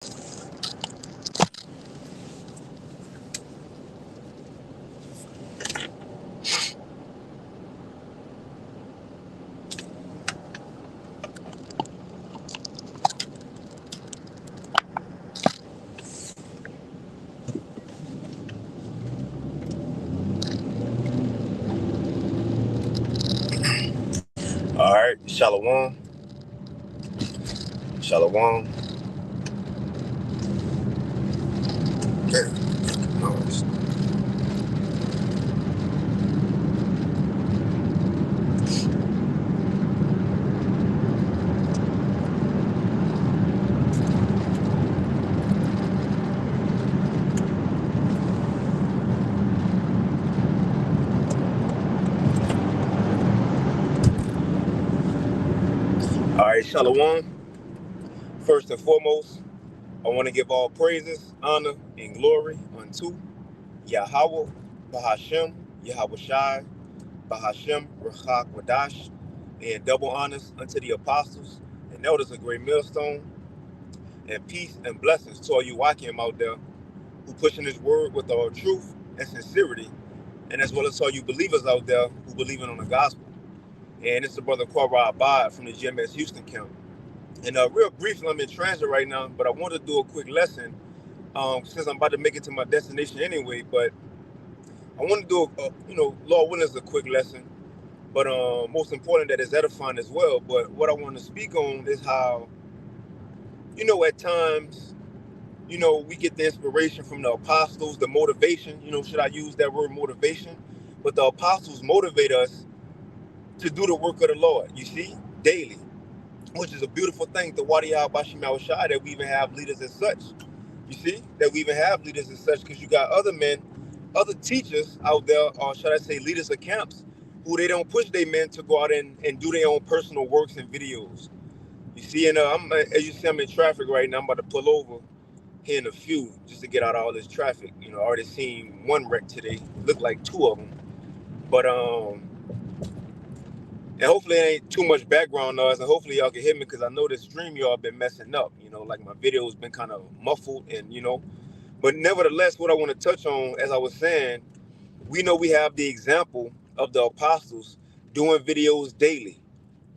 All right, Shalom, Shalom. No, all right, Shalom. First and foremost, I want to give all praises, honor, and glory unto Yahweh, Bahashem, Yahweh Shai, Bahashem, Rachak Wadash, and double honors unto the apostles and elders of Great Millstone, and peace and blessings to all you Wakim out there who pushing this word with all truth and sincerity, and as well as all you believers out there who believing on the gospel. And it's the brother Quara Abad from the GMS Houston camp. And real briefly, I'm in transit right now, but I want to do a quick lesson since I'm about to make it to my destination anyway. But I want to do, Lord willing, is a quick lesson, but most important that it's edifying as well. But what I want to speak on is how, at times, we get the inspiration from the apostles, the motivation, should I use that word motivation? But the apostles motivate us to do the work of the Lord, you see, daily, which is a beautiful thing to Wadi Al Bashim Al Shai that we even have leaders as such. You see, that we even have leaders as such because you got other men, other teachers out there, or should I say leaders of camps, who they don't push their men to go out and do their own personal works and videos. You see, and as you see, I'm in traffic right now. I'm about to pull over here in a few just to get out of all this traffic. I already seen one wreck today. Looked like two of them. But and hopefully it ain't too much background noise, and hopefully y'all can hear me because I know this stream y'all been messing up. Like my video's been kind of muffled, and But nevertheless, what I want to touch on, as I was saying, we know we have the example of the apostles doing videos daily,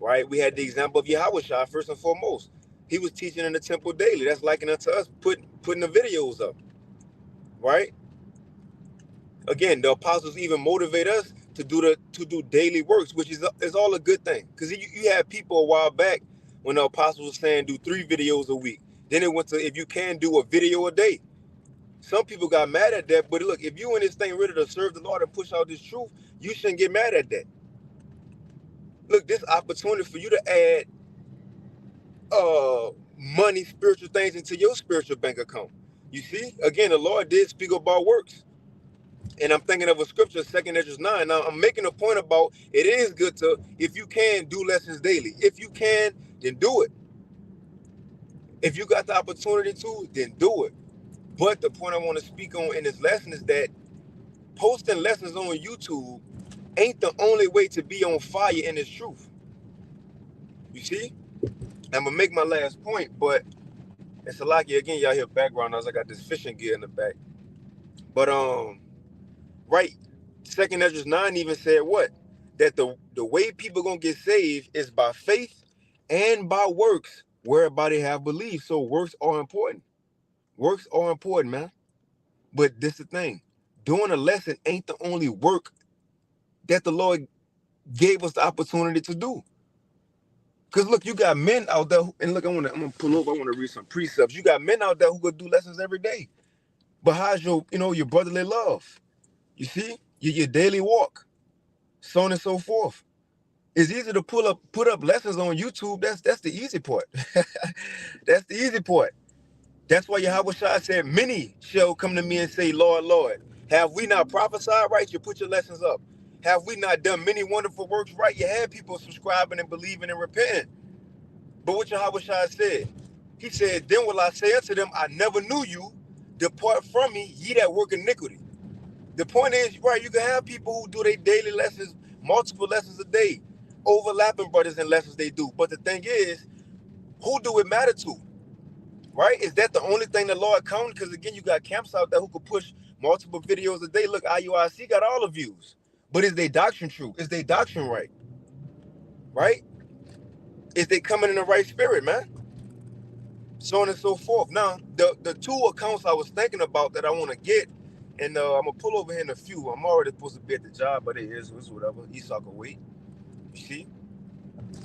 right? We had the example of Yahushua first and foremost. He was teaching in the temple daily. That's likened unto us putting the videos up, right? Again, the apostles even motivate us to do daily works, which is all a good thing. Because you had people a while back when the apostles were saying do 3 videos a week. Then it went to if you can do a video a day. Some people got mad at that, but look, if you in this thing ready to serve the Lord and push out this truth, you shouldn't get mad at that. Look, this opportunity for you to add money, spiritual things into your spiritual bank account. You see, again, the Lord did speak about works. And I'm thinking of a scripture, 2 Ezra 9. Now, I'm making a point about it is good to, if you can, do lessons daily. If you can, then do it. If you got the opportunity to, then do it. But the point I want to speak on in this lesson is that posting lessons on YouTube ain't the only way to be on fire in this truth. You see? I'm going to make my last point, but it's a lot. Again, y'all hear background noise. I got this fishing gear in the back. But, right, 2 Ezra 9 even said what? That the way people gonna get saved is by faith and by works, whereby they have believed. So works are important. Works are important, man. But this is the thing. Doing a lesson ain't the only work that the Lord gave us the opportunity to do. Cause look, you got men out there, and look, I'm gonna pull over. I want to read some precepts. You got men out there who could do lessons every day. But how's your brotherly love? You see, your daily walk, so on and so forth. It's easy to put up lessons on YouTube. That's the easy part. That's the easy part. That's why Yahweh Shai said, many shall come to me and say, Lord, Lord, have we not prophesied right? You put your lessons up. Have we not done many wonderful works right? You had people subscribing and believing and repenting. But what Yahweh Shai said, he said, then will I say unto them, I never knew you. Depart from me, ye that work iniquity. The point is, right, you can have people who do their daily lessons, multiple lessons a day, overlapping brothers and lessons they do. But the thing is, who do it matter to? right? Is that the only thing the Lord counted? Because again, you got camps out there who could push multiple videos a day. Look, IUIC got all the views. But is their doctrine true? Is their doctrine right? Right? Is they coming in the right spirit, man? So on and so forth. Now, the two accounts I was thinking about that I want to get, and I'm going to pull over here in a few. I'm already supposed to be at the job, but it's whatever. Esau can wait. You see?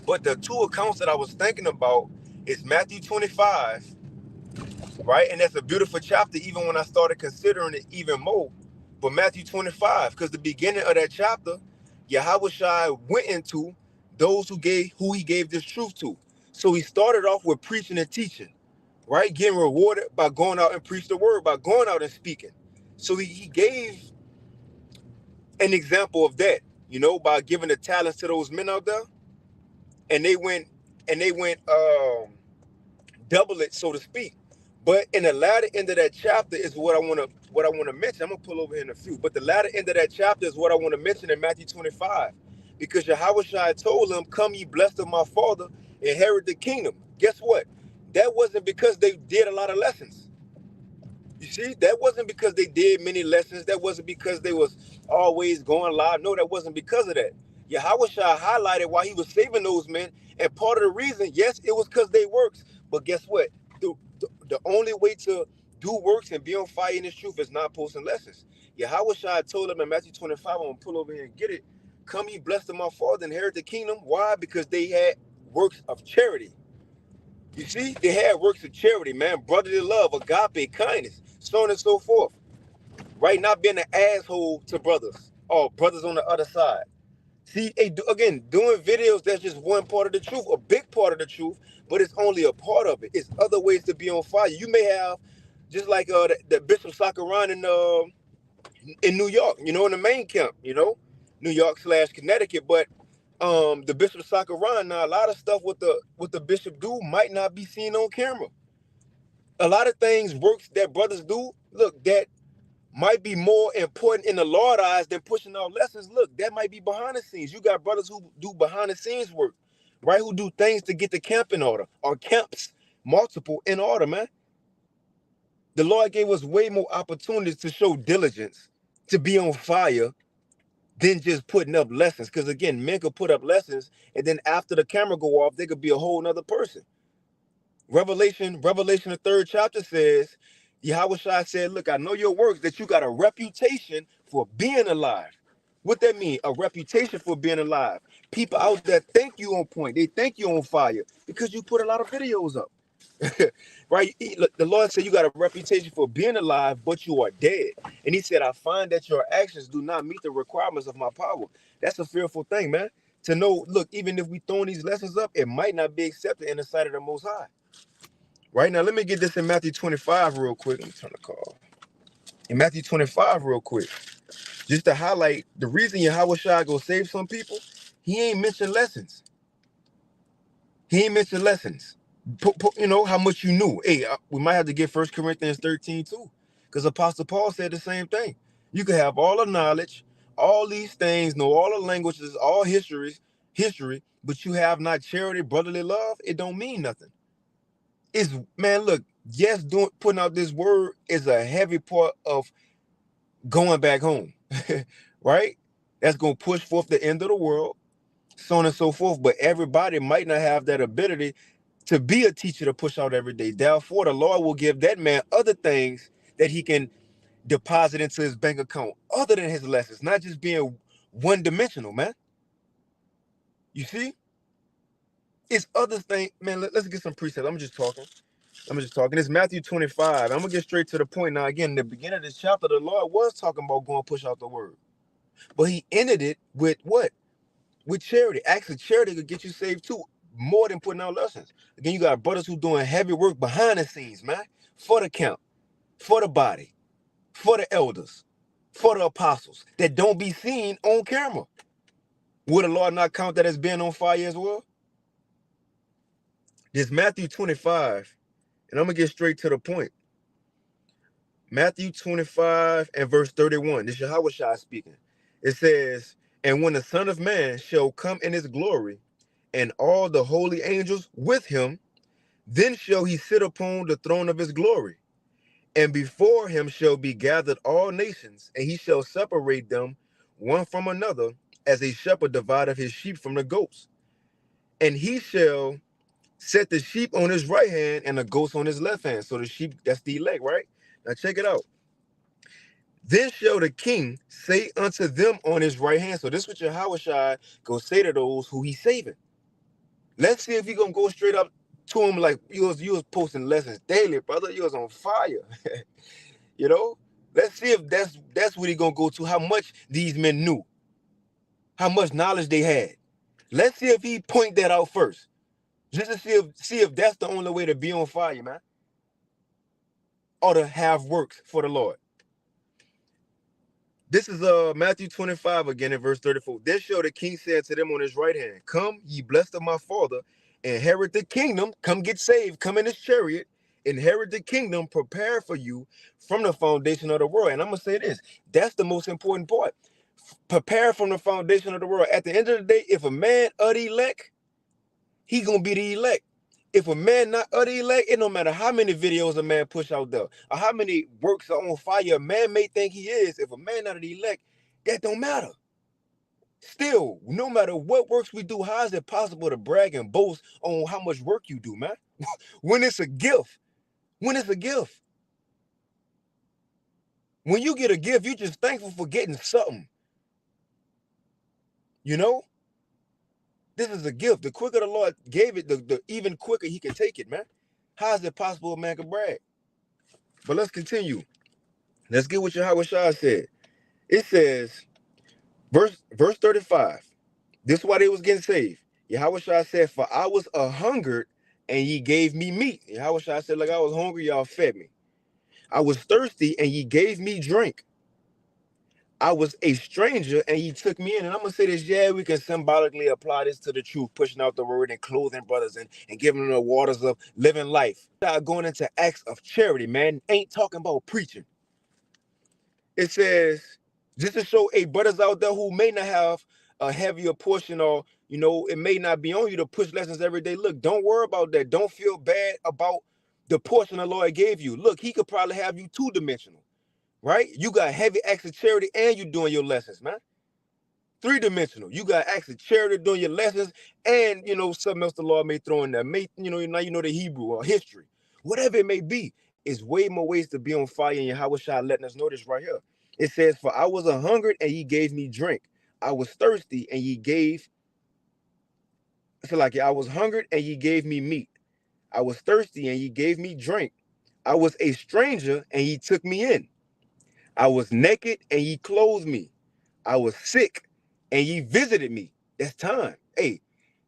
But the two accounts that I was thinking about is Matthew 25, right? And that's a beautiful chapter, even when I started considering it even more. But Matthew 25, because the beginning of that chapter, Yahweh Shai went into those who he gave this truth to. So he started off with preaching and teaching, right? Getting rewarded by going out and preach the word, by going out and speaking. So he gave an example of that, by giving the talents to those men out there. And they went double it, so to speak. But in the latter end of that chapter is what I want to mention. I'm gonna pull over here in a few. But the latter end of that chapter is what I want to mention in Matthew 25, because Yahweh Shai told them, "Come, ye blessed of my Father, inherit the kingdom." Guess what? That wasn't because they did a lot of lessons. You see, that wasn't because they did many lessons. That wasn't because they was always going live. No, that wasn't because of that. Yahweh Shai highlighted why he was saving those men, and part of the reason, yes, it was because they works. But guess what? The only way to do works and be on fire in this truth is not posting lessons. Yahweh Shai told them in Matthew 25, I'm going to pull over here and get it. Come ye blessed of my Father, inherit the kingdom. Why? Because they had works of charity. You see, they had works of charity, man. Brotherly love, agape, kindness, so on and so forth. Right? Not being an asshole to brothers or brothers on the other side. See, again, doing videos, that's just one part of the truth, a big part of the truth, but it's only a part of it. It's other ways to be on fire. You may have, just like the Bishop Sakaran in New York, in the main camp, New York/Connecticut. But the Bishop Sakaran, now a lot of stuff what the bishop do might not be seen on camera. A lot of things, works that brothers do, look, that might be more important in the Lord's eyes than pushing out lessons. Look, that might be behind the scenes. You got brothers who do behind the scenes work, right? Who do things to get the camp in order, or camps multiple in order, man. The Lord gave us way more opportunities to show diligence, to be on fire, than just putting up lessons. Because again, men could put up lessons, and then after the camera go off, they could be a whole nother person. Revelation, the 3rd chapter says, Yahweh Shai said, look, I know your works, that you got a reputation for being alive. What that mean? A reputation for being alive. People out there think you on point. They think you on fire because you put a lot of videos up. Right? The Lord said you got a reputation for being alive, but you are dead. And he said, I find that your actions do not meet the requirements of my power. That's a fearful thing, man. To know, look, even if we throwing these lessons up, it might not be accepted in the sight of the Most High. Right now, let me get this in Matthew 25 real quick. Let me turn the call. In Matthew 25 real quick. Just to highlight the reason Yahweh Shai go save some people, he ain't mentioned lessons. He ain't mentioned lessons. How much you knew. Hey, we might have to get 1 Corinthians 13 too. Because Apostle Paul said the same thing. You can have all the knowledge, all these things, know all the languages, all history, but you have not charity, brotherly love, it don't mean nothing. Man, look, yes, putting out this word is a heavy part of going back home, right? That's going to push forth the end of the world, so on and so forth. But everybody might not have that ability to be a teacher to push out every day. Therefore, the Lord will give that man other things that he can deposit into his bank account other than his lessons, not just being one-dimensional, man. You see? It's other things, man. Let's get some precepts. I'm just talking. It's Matthew 25. I'm going to get straight to the point. Now, again, the beginning of this chapter, the Lord was talking about going push out the word. But he ended it with what? With charity. Actually, charity could get you saved too, more than putting out lessons. Again, you got brothers who doing heavy work behind the scenes, man. For the camp, for the body, for the elders, for the apostles, that don't be seen on camera. Would the Lord not count that as being on fire as well? This Matthew 25, and I'm going to get straight to the point. Matthew 25 and verse 31. This is Yahweh Shai speaking. It says, and when the Son of Man shall come in his glory, and all the holy angels with him, Then shall he sit upon the throne of his glory, and before him shall be gathered all nations, and he shall separate them one from another, as a shepherd divideth his sheep from the goats. And he shall set the sheep on his right hand and the goats on his left hand. So the sheep, that's the elect, right? Now check it out. Then shall the king say unto them on his right hand. So this is what Yahushua go say to those who he's saving. Let's see if he gonna go straight up to him like you was posting lessons daily, brother. You was on fire. You know? Let's see if that's what he gonna go to. How much these men knew, how much knowledge they had. Let's see if he point that out first. Just to see if that's the only way to be on fire, man. Or to have works for the Lord. This is Matthew 25 again in verse 34. Then shall the king say to them on his right hand, come, ye blessed of my father, inherit the kingdom. Come get saved. Come in his chariot. Inherit the kingdom prepared for you from the foundation of the world. And I'm going to say this. That's the most important part. Prepare from the foundation of the world. At the end of the day, if a man of the elect, he going to be the elect. If a man not of the elect, it no matter how many videos a man push out there, or how many works are on fire a man may think he is, if a man not of the elect, that don't matter. Still, no matter what works we do, how is it possible to brag and boast on how much work you do, man? When it's a gift. When it's a gift. When you get a gift, you just thankful for getting something. You know? This is a gift. The quicker the Lord gave it, the even quicker he can take it, man. How is it possible a man can brag? But let's continue. Let's get what Yahushua said. It says, verse 35. This is why they was getting saved. Yahushua said, for I was a hungered, and ye gave me meat. Yahushua said, like I was hungry, y'all fed me. I was thirsty, and ye gave me drink. I was a stranger and he took me in. And I'm going to say this, yeah, we can symbolically apply this to the truth, pushing out the word and clothing brothers and giving them the waters of living life. Going into acts of charity, man, ain't talking about preaching. It says, just to show brothers out there who may not have a heavier portion, or, you know, it may not be on you to push lessons every day. Look, don't worry about that. Don't feel bad about the portion the Lord gave you. Look, he could probably have you two-dimensional. Right? You got heavy acts of charity and you doing your lessons, man. Three-dimensional. You got acts of charity doing your lessons and, you know, something else the Lord may throw in there. You know, now you know the Hebrew or history. Whatever it may be, it's way more ways to be on fire, and Yahushua letting us know this right here. It says, for I was a hungered and ye gave me drink. I was thirsty and ye gave, I feel like I was hungered and ye gave me meat. I was thirsty and ye gave me drink. I was a stranger and ye took me in. I was naked and ye clothed me. I was sick and ye visited me. That's time. Hey,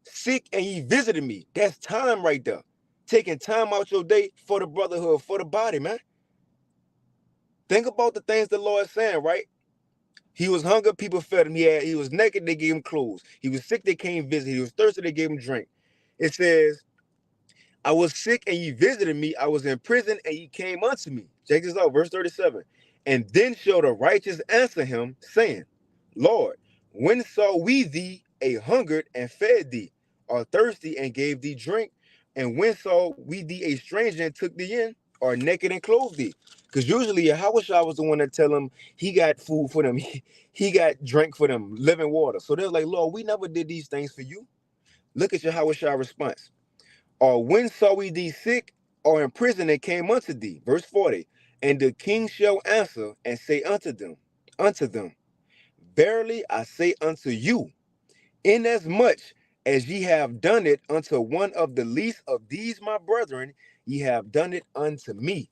sick and ye visited me. That's time right there. Taking time out your day for the brotherhood, for the body, man. Think about the things the Lord is saying, right? He was hungry, people fed him. He was naked, they gave him clothes. He was sick, they came visit. He was thirsty, they gave him drink. It says, I was sick and ye visited me. I was in prison and ye came unto me. Check this out, verse 37. And then shall the righteous answer him, saying, Lord, when saw we thee a hungered and fed thee, or thirsty and gave thee drink? And when saw we thee a stranger and took thee in, or naked and clothed thee? Because usually Yahushua was the one that tell them he got food for them, he got drink for them, living water. So they're like, Lord, we never did these things for you. Look at Yahushua's response. Or when saw we thee sick or in prison and came unto thee? Verse 40. And the king shall answer and say unto them, verily I say unto you, inasmuch as ye have done it unto one of the least of these my brethren, ye have done it unto me.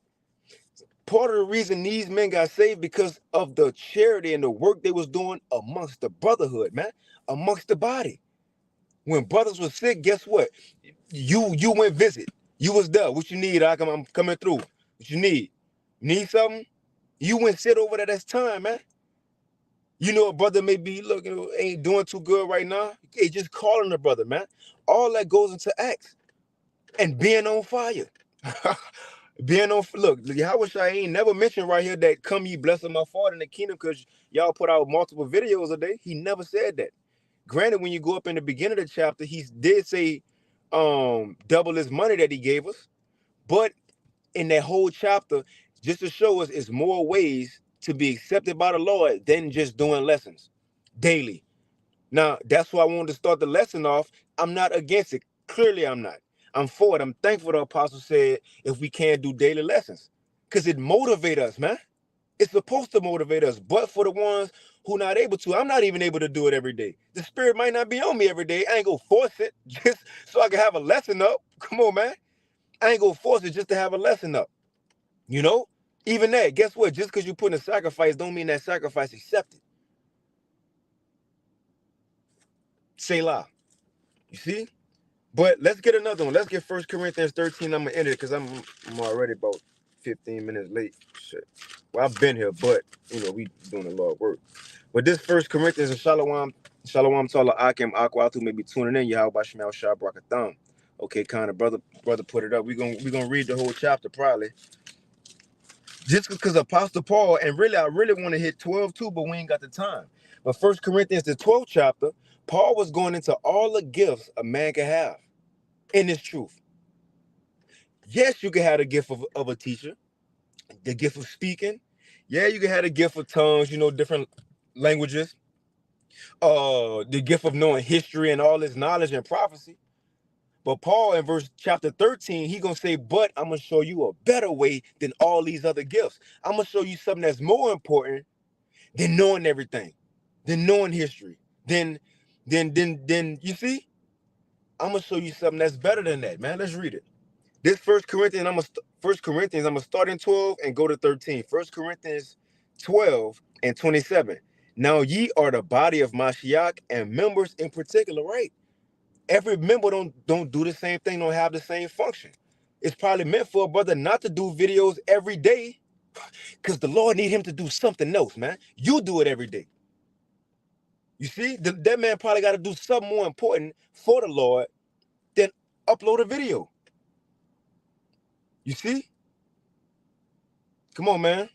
Part of the reason these men got saved because of the charity and the work they was doing amongst the brotherhood, man, amongst the body. When brothers were sick, guess what? You went visit. You was there. What you need? I'm coming through. What you need? Need something? You went sit over there. That's time, man. You know a brother may be looking, ain't doing too good right now. Hey, just calling the brother, man. All that goes into acts and being on fire. Being on, look, Yahushua ain't never mentioned right here that come ye blessing my father in the kingdom because y'all put out multiple videos a day. He never said that. Granted, when you go up in the beginning of the chapter, he did say, double his money that he gave us. But in that whole chapter, just to show us it's more ways to be accepted by the Lord than just doing lessons daily. Now, that's why I wanted to start the lesson off. I'm not against it. Clearly, I'm not. I'm for it. I'm thankful the apostle said if we can do daily lessons. Because it motivates us, man. It's supposed to motivate us. But for the ones who not able to, I'm not even able to do it every day. The spirit might not be on me every day. I ain't gonna force it just so I can have a lesson up. Come on, man. I ain't gonna force it just to have a lesson up. You know? Even that, guess what? Just because you put in a sacrifice don't mean that sacrifice accepted. Selah. You see? But let's get another one. Let's get 1 Corinthians 13. I'm going to end it because I'm already about 15 minutes late. Shit. Well, I've been here, but, we doing a lot of work. But this 1 Corinthians and Shalom Tala Akim Akwatu may be tuning in. Yahweh Shemel Shah Brakatham. Okay, kind of brother put it up. We're gonna read the whole chapter probably. Just because Apostle Paul, and really, I really want to hit 12 too, but we ain't got the time. But 1 Corinthians, the 12th chapter, Paul was going into all the gifts a man can have in this truth. Yes, you can have the gift of a teacher, the gift of speaking. Yeah, you can have the gift of tongues, different languages. The gift of knowing history and all this knowledge and prophecy. But Paul in verse chapter 13, he gonna say, but I'm gonna show you a better way than all these other gifts. I'm gonna show you something that's more important than knowing everything, than knowing history, then you see, I'm gonna show you something that's better than that, man. Let's read it. This 1 Corinthians, I'm gonna start in 12 and go to 13. 1 Corinthians 12 and 27. Now ye are the body of Mashiach and members in particular, right? Every member don't do the same thing, don't have the same function. It's probably meant for a brother not to do videos every day because the Lord need him to do something else, man. You do it every day. You see, that man probably got to do something more important for the Lord than upload a video. You see? Come on, man.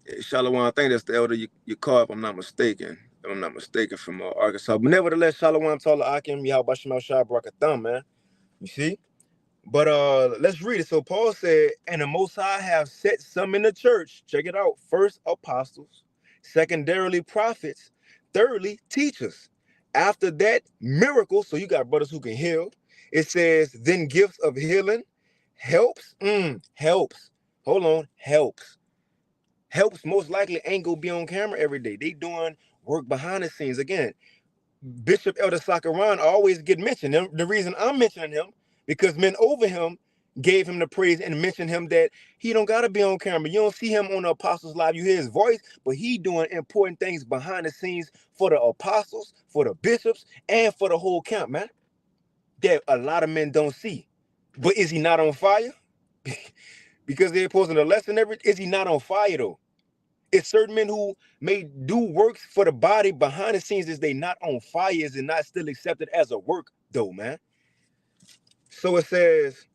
Hey, Shalom, I think that's the elder you call if I'm not mistaken. If I'm not mistaken, from Arkansas. But nevertheless, Shalom, Tala Akim, Yahweh Shemel Shah Brakatham, man. You see? But let's read it. So Paul said, and the Most High have set some in the church. Check it out. First, apostles. Secondarily, prophets. Thirdly, teachers. After that, miracles. So you got brothers who can heal. It says, then gifts of healing. Helps. Helps. Hold on. Helps. Helps most likely ain't gonna be on camera every day. They doing work behind the scenes. Again, Bishop Elder Sakaran always get mentioned. The reason I'm mentioning him, because men over him gave him the praise and mentioned him that he don't gotta be on camera. You don't see him on the Apostles Live. You hear his voice, but he doing important things behind the scenes for the apostles, for the bishops, and for the whole camp, man. That a lot of men don't see. But is he not on fire? Because they're posting a lesson is he not on fire though? It's certain men who may do works for the body behind the scenes. Is they not on fire? Is it not still accepted as a work though, man? So it says,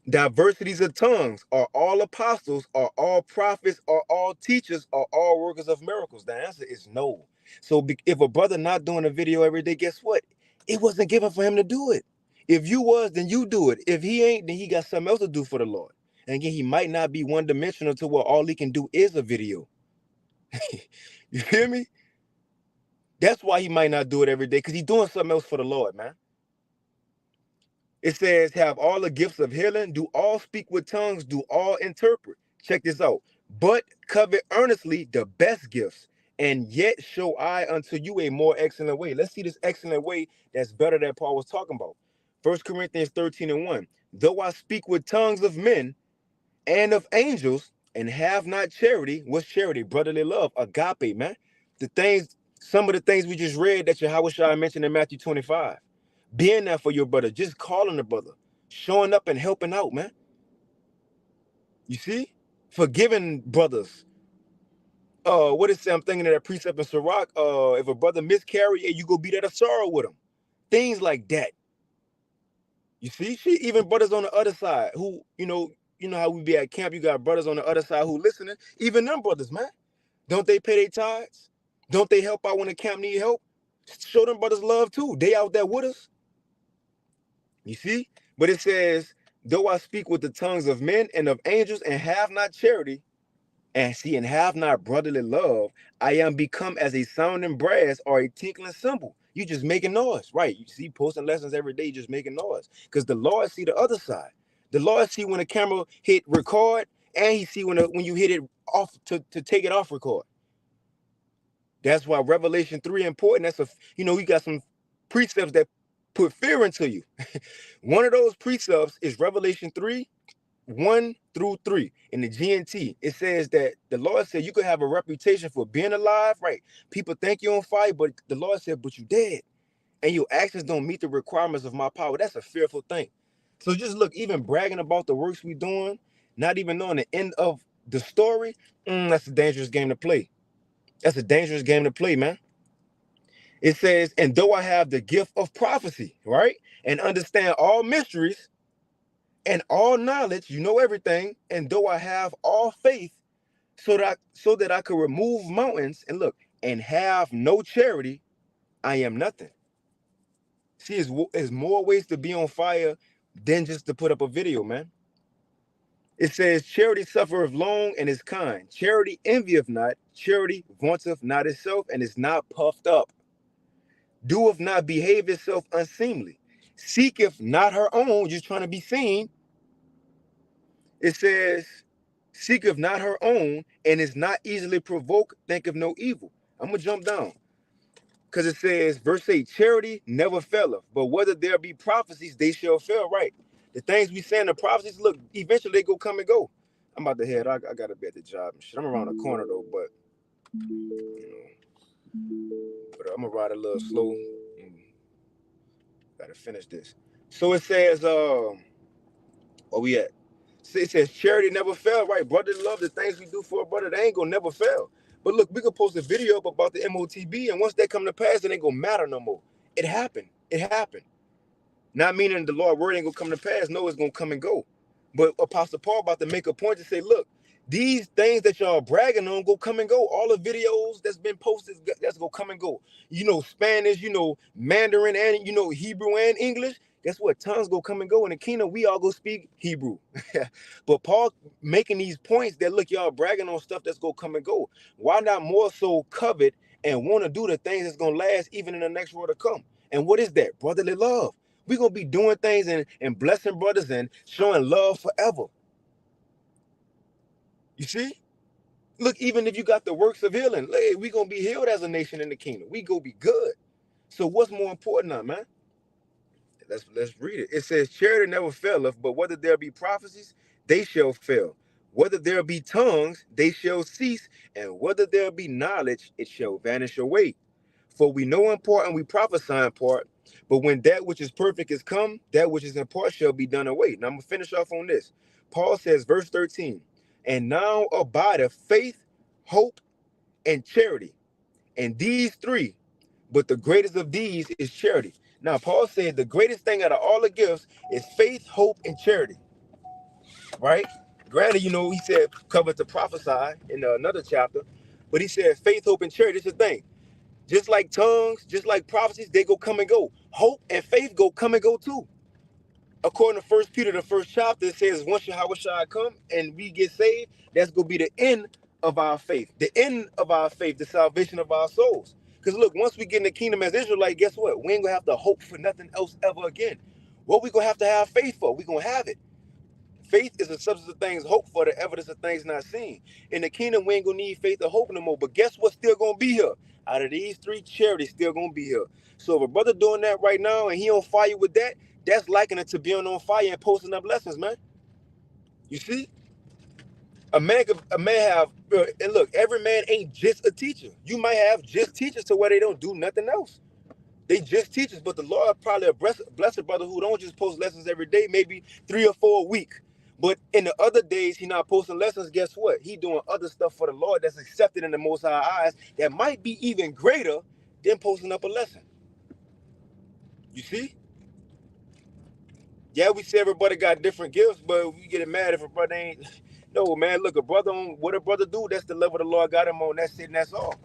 diversities of tongues. Are all apostles? Are all prophets? Are all teachers? Are all workers of miracles? The answer is no. So if a brother not doing a video every day, guess what? It wasn't given for him to do it. If you was, then you do it. If he ain't, then he got something else to do for the Lord. And again, he might not be one-dimensional to where all he can do is a video. You hear me? That's why he might not do it every day, because he's doing something else for the Lord, man. It says, have all the gifts of healing, do all speak with tongues, do all interpret. Check this out. But covet earnestly the best gifts, and yet show I unto you a more excellent way. Let's see this excellent way that's better than Paul was talking about. 1 Corinthians 13 and 1. Though I speak with tongues of men and of angels, and have not charity. What's charity? Brotherly love, agape, man. Some of the things we just read that Yahweh Shai mentioned in Matthew 25. Being there for your brother, just calling the brother, showing up and helping out, man. You see? Forgiving brothers. What is it? I'm thinking of that precept in Sirach. If a brother miscarry, you go be there to sorrow with him. Things like that. You see? Even brothers on the other side who, you know how we be at camp, you got brothers on the other side who listening. Even them brothers, man. Don't they pay their tithes? Don't they help out when the camp need help? Show them brothers love too. They out there with us. You see? But it says, though I speak with the tongues of men and of angels and have not charity, and have not brotherly love, I am become as a sounding brass or a tinkling cymbal. You just making noise, right? You see, posting lessons every day, just making noise. Because the Lord see the other side. The Lord see when the camera hit record, and he see when you hit it off to take it off record. That's why Revelation 3 important. That's we got some precepts that put fear into you. One of those precepts is Revelation 3, 1 through 3 in the GNT. It says that the Lord said you could have a reputation for being alive, right? People think you're on fire, but the Lord said, but you dead. And your actions don't meet the requirements of my power. That's a fearful thing. So just look, even bragging about the works we doing, not even knowing the end of the story, that's a dangerous game to play. That's a dangerous game to play, man. It says, and though I have the gift of prophecy, right? And understand all mysteries and all knowledge, you know everything, and though I have all faith, so that I could remove mountains, and look, and have no charity, I am nothing. See, there's more ways to be on fire than just to put up a video, man. It says, charity suffereth long and is kind. Charity envieth not. Charity vaunteth not itself and is not puffed up. Doeth not behave itself unseemly. Seeketh not her own, just trying to be seen. It says, seeketh not her own, and is not easily provoked, thinketh no evil. I'm going to jump down. Because it says, verse 8, charity never faileth, but whether there be prophecies, they shall fail, right? The things we say in the prophecies, look, eventually they go come and go. I'm about to head. I got to be at the job and shit. I'm around the corner, though, but, but I'm going to ride a little slow. Got to finish this. So it says, where we at? It says charity never fail, right? Brother, love, the things we do for a brother, they ain't gonna never fail. But look, we could post a video up about the MOTB, and once they come to pass, it ain't gonna matter no more. It happened. It happened. Not meaning the Lord word ain't gonna come to pass. No, it's gonna come and go. But Apostle Paul about to make a point to say, look, these things that y'all bragging on go come and go. All the videos that's been posted, that's gonna come and go. You know Spanish, you know Mandarin, and you know Hebrew and English. Guess what? Tongues go come and go. In the kingdom, we all go speak Hebrew. But Paul making these points that, look, y'all bragging on stuff that's gonna come and go. Why not more so covet and want to do the things that's gonna last even in the next world to come? And what is that? Brotherly love. We're going to be doing things and blessing brothers and showing love forever. You see? Look, even if you got the works of healing, we're going to be healed as a nation in the kingdom. We going to be good. So what's more important now, man? Let's read it. It says, charity never faileth, but whether there be prophecies, they shall fail. Whether there be tongues, they shall cease. And whether there be knowledge, it shall vanish away. For we know in part and we prophesy in part, but when that which is perfect is come, that which is in part shall be done away. Now I'm going to finish off on this. Paul says, verse 13, and now abideth faith, hope, and charity. And these three, but the greatest of these is charity. Now, Paul said the greatest thing out of all the gifts is faith, hope, and charity, right? Granted, you know, he said covered to prophesy in another chapter, but he said faith, hope, and charity. This is the thing. Just like tongues, just like prophecies, they go come and go. Hope and faith go come and go too. According to 1 Peter, the first chapter, it says, once Yahweh shall come and we get saved, that's going to be the end of our faith. The end of our faith, the salvation of our souls. Because look, once we get in the kingdom as Israelite, guess what? We ain't going to have to hope for nothing else ever again. What we going to have faith for? We going to have it. Faith is the substance of things hoped for, the evidence of things not seen. In the kingdom, we ain't gonna need faith or hope no more. But guess what's still gonna be here? Out of these three, charity's still gonna be here. So if a brother doing that right now and he on fire with that, that's liking it to being on fire and posting up lessons, man. You see? A man have, and look, every man ain't just a teacher. You might have just teachers to where they don't do nothing else. They just teachers, but the Lord probably bless a brother who don't just post lessons every day, maybe 3 or 4 a week. But in the other days, he not posting lessons. Guess what? He doing other stuff for the Lord that's accepted in the Most High eyes that might be even greater than posting up a lesson. You see? Yeah, we say everybody got different gifts, but we get mad if a brother ain't. No, man, look, what a brother do, that's the level the Lord got him on. That's it, and that's all.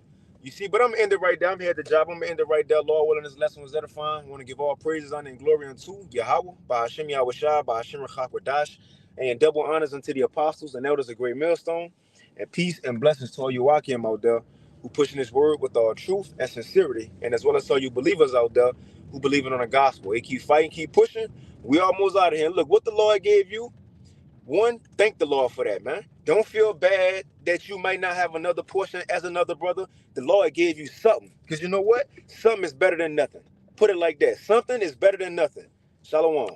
You see, but I'm gonna end it right there. I'm here at the job. I'm gonna end it right there. Lord willing, this lesson was edifying. I want to give all praises, honor, and glory unto Yahweh, by Hashem Yahushua, by Hashem Rachak, and double honors unto the apostles and elders of Great Millstone, and peace and blessings to all you Wakim out there who pushing this word with all truth and sincerity, and as well as all you believers out there who believe in on the gospel. They keep fighting, keep pushing. We almost out of here. And look, what the Lord gave you, one, thank the Lord for that, man. Don't feel bad that you might not have another portion as another brother. The Lord gave you something. Because you know what? Something is better than nothing. Put it like that. Something is better than nothing. Shalom.